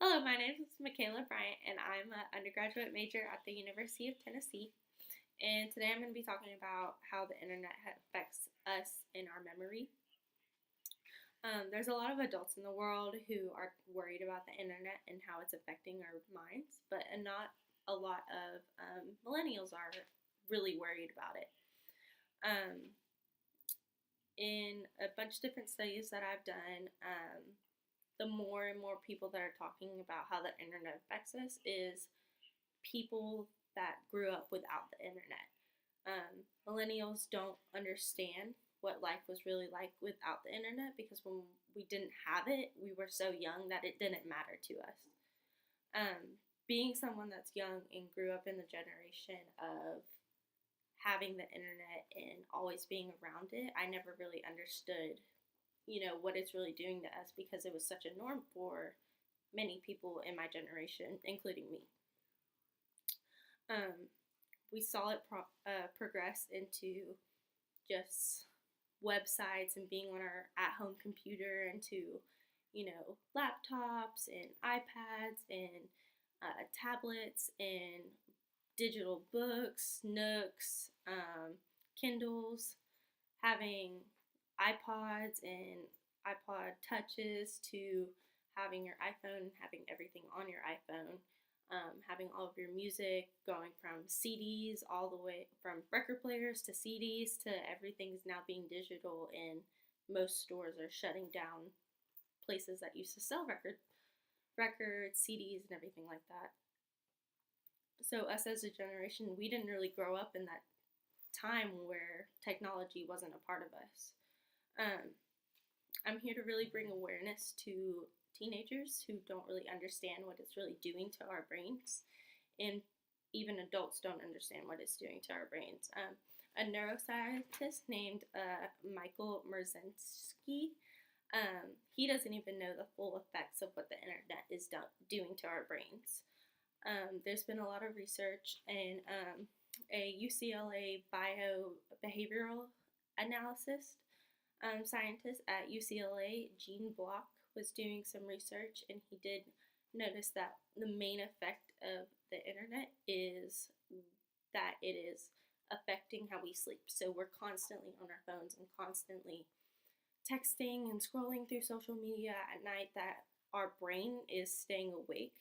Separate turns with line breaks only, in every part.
Hello, my name is Michaela Bryant, and I'm an undergraduate major at the University of Tennessee. And today I'm going to be talking about how the internet affects us in our memory. There's a lot of adults in the world who are worried about the internet and how it's affecting our minds, but not a lot of millennials are really worried about it. Um, in a bunch of different studies that I've done, the more and more people that are talking about how the internet affects us is people that grew up without the internet. Millennials don't understand what life was really like without the internet because when we didn't have it, we were so young that it didn't matter to us. Being someone that's young and grew up in the generation of having the internet and always being around it, I never really understood, what it's really doing to us because it was such a norm for many people in my generation, including me. We saw it progress into just websites and being on our at-home computer into, laptops and iPads and tablets and digital books, Nooks, Kindles, having iPods and iPod touches to having your iPhone, having everything on your iPhone, having all of your music going from CDs all the way from record players to CDs to everything's now being digital, and most stores are shutting down places that used to sell records, CDs, and everything like that. So us as a generation, we didn't really grow up in that time where technology wasn't a part of us. I'm here to really bring awareness to teenagers who don't really understand what it's really doing to our brains, and even adults don't understand what it's doing to our brains. A neuroscientist named Michael Merzenski, he doesn't even know the full effects of what the internet is doing to our brains. There's been a lot of research, and a UCLA behavioral analysis scientist at UCLA, Gene Block, was doing some research, and he did notice that the main effect of the internet is that it is affecting how we sleep. So we're constantly on our phones and constantly texting and scrolling through social media at night, that our brain is staying awake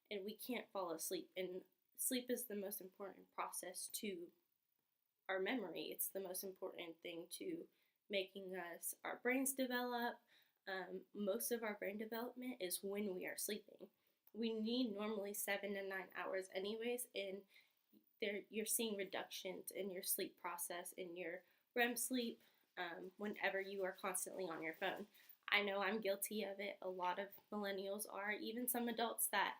and we can't fall asleep. And sleep is the most important process to our memory. It's the most important thing to making our brains develop. Most of our brain development is when we are sleeping. We need normally 7 to 9 hours anyways, and you're seeing reductions in your sleep process, in your REM sleep, whenever you are constantly on your phone. I know I'm guilty of it. A lot of millennials are, even some adults that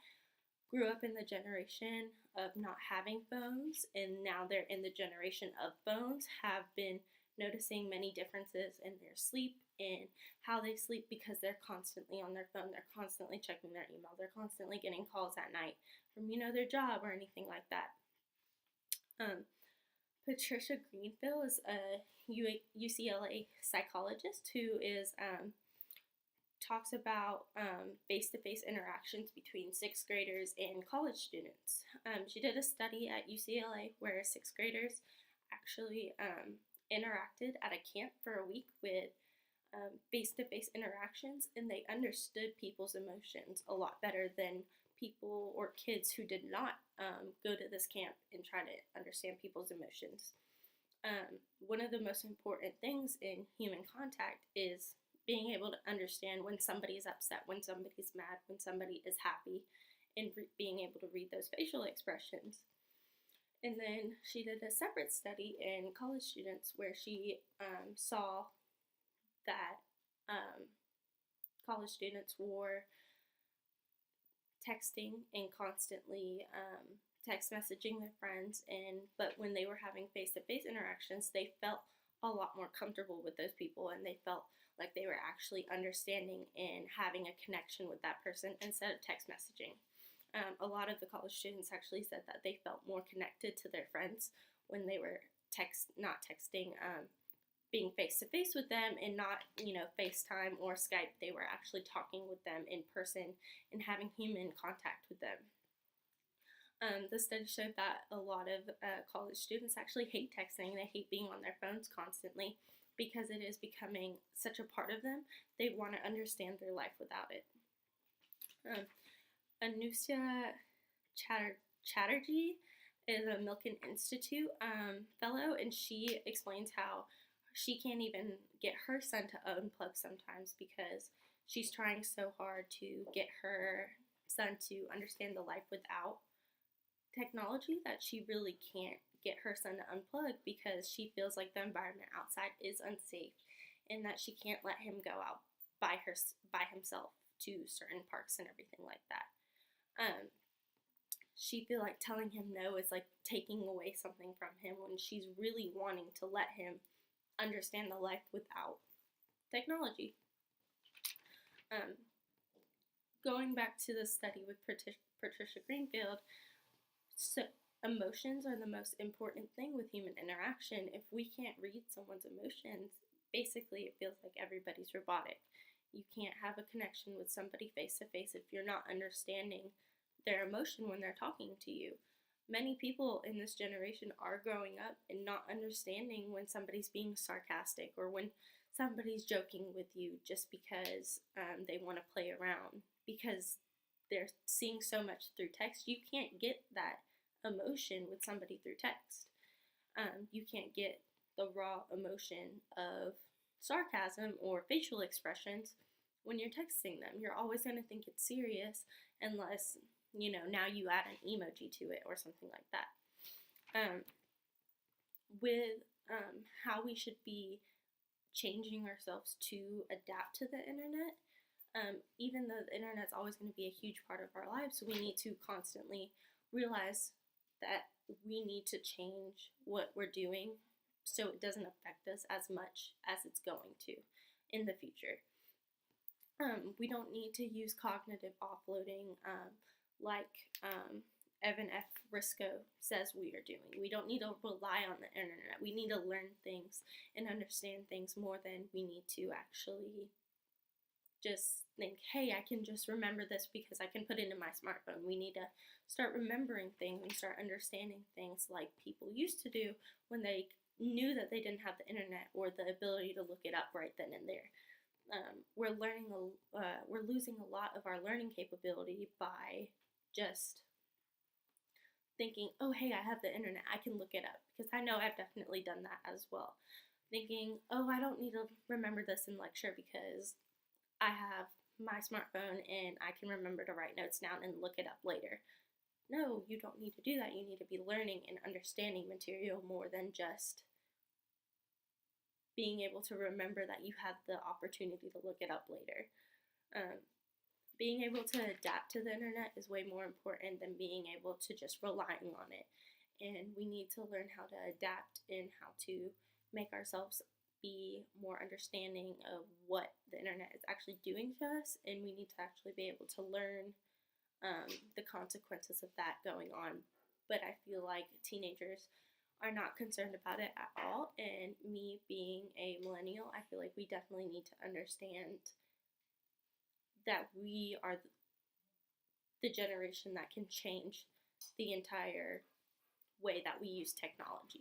grew up in the generation of not having phones, and now they're in the generation of phones, have been noticing many differences in their sleep and how they sleep because they're constantly on their phone, they're constantly checking their email, they're constantly getting calls at night from, their job or anything like that. Patricia Greenfield is a UCLA psychologist who is talks about face-to-face interactions between sixth graders and college students. She did a study at UCLA where sixth graders actually interacted at a camp for a week with face-to-face interactions, and they understood people's emotions a lot better than people or kids who did not go to this camp and try to understand people's emotions. One of the most important things in human contact is being able to understand when somebody's upset, when somebody's mad, when somebody is happy, and being able to read those facial expressions. And then she did a separate study in college students where she saw that college students were texting and constantly text messaging their friends, but when they were having face-to-face interactions, they felt a lot more comfortable with those people, and they felt like they were actually understanding and having a connection with that person instead of text messaging. A lot of the college students actually said that they felt more connected to their friends when they were not texting being face to face with them and not, FaceTime or Skype. They were actually talking with them in person and having human contact with them. The study showed that a lot of college students actually hate texting. They hate being on their phones constantly because it is becoming such a part of them. They want to understand their life without it. Anusya Chatterjee is a Milken Institute fellow, and she explains how she can't even get her son to unplug sometimes because she's trying so hard to get her son to understand the life without technology that she really can't get her son to unplug because she feels like the environment outside is unsafe and that she can't let him go out by himself to certain parks and everything like that. She feel like telling him no is like taking away something from him when she's really wanting to let him understand the life without technology. Going back to the study with Patricia Greenfield, so emotions are the most important thing with human interaction. If we can't read someone's emotions, basically it feels like everybody's robotic. You can't have a connection with somebody face to face if you're not understanding their emotion when they're talking to you. Many people in this generation are growing up and not understanding when somebody's being sarcastic or when somebody's joking with you just because they want to play around, because they're seeing so much through text. You can't get that emotion with somebody through text. You can't get the raw emotion of sarcasm or facial expressions when you're texting them. You're always going to think it's serious unless, now you add an emoji to it or something like that. With how we should be changing ourselves to adapt to the internet, even though the internet's always going to be a huge part of our lives, we need to constantly realize that we need to change what we're doing so it doesn't affect us as much as it's going to in the future. We don't need to use cognitive offloading like Evan F. Risco says we are doing. We don't need to rely on the internet. We need to learn things and understand things more than we need to actually just think, hey, I can just remember this because I can put it in my smartphone. We need to start remembering things and start understanding things like people used to do when they knew that they didn't have the internet or the ability to look it up right then and there. We're losing a lot of our learning capability by just thinking, oh, hey, I have the internet, I can look it up. Because I know I've definitely done that as well. Thinking, oh, I don't need to remember this in lecture because I have my smartphone and I can remember to write notes down and look it up later. No, you don't need to do that. You need to be learning and understanding material more than just being able to remember that you have the opportunity to look it up later. Being able to adapt to the internet is way more important than being able to just relying on it. And we need to learn how to adapt and how to make ourselves be more understanding of what the internet is actually doing to us, and we need to actually be able to learn the consequences of that going on. But I feel like teenagers are not concerned about it at all, and me being a millennial, I feel like we definitely need to understand that we are the generation that can change the entire way that we use technology.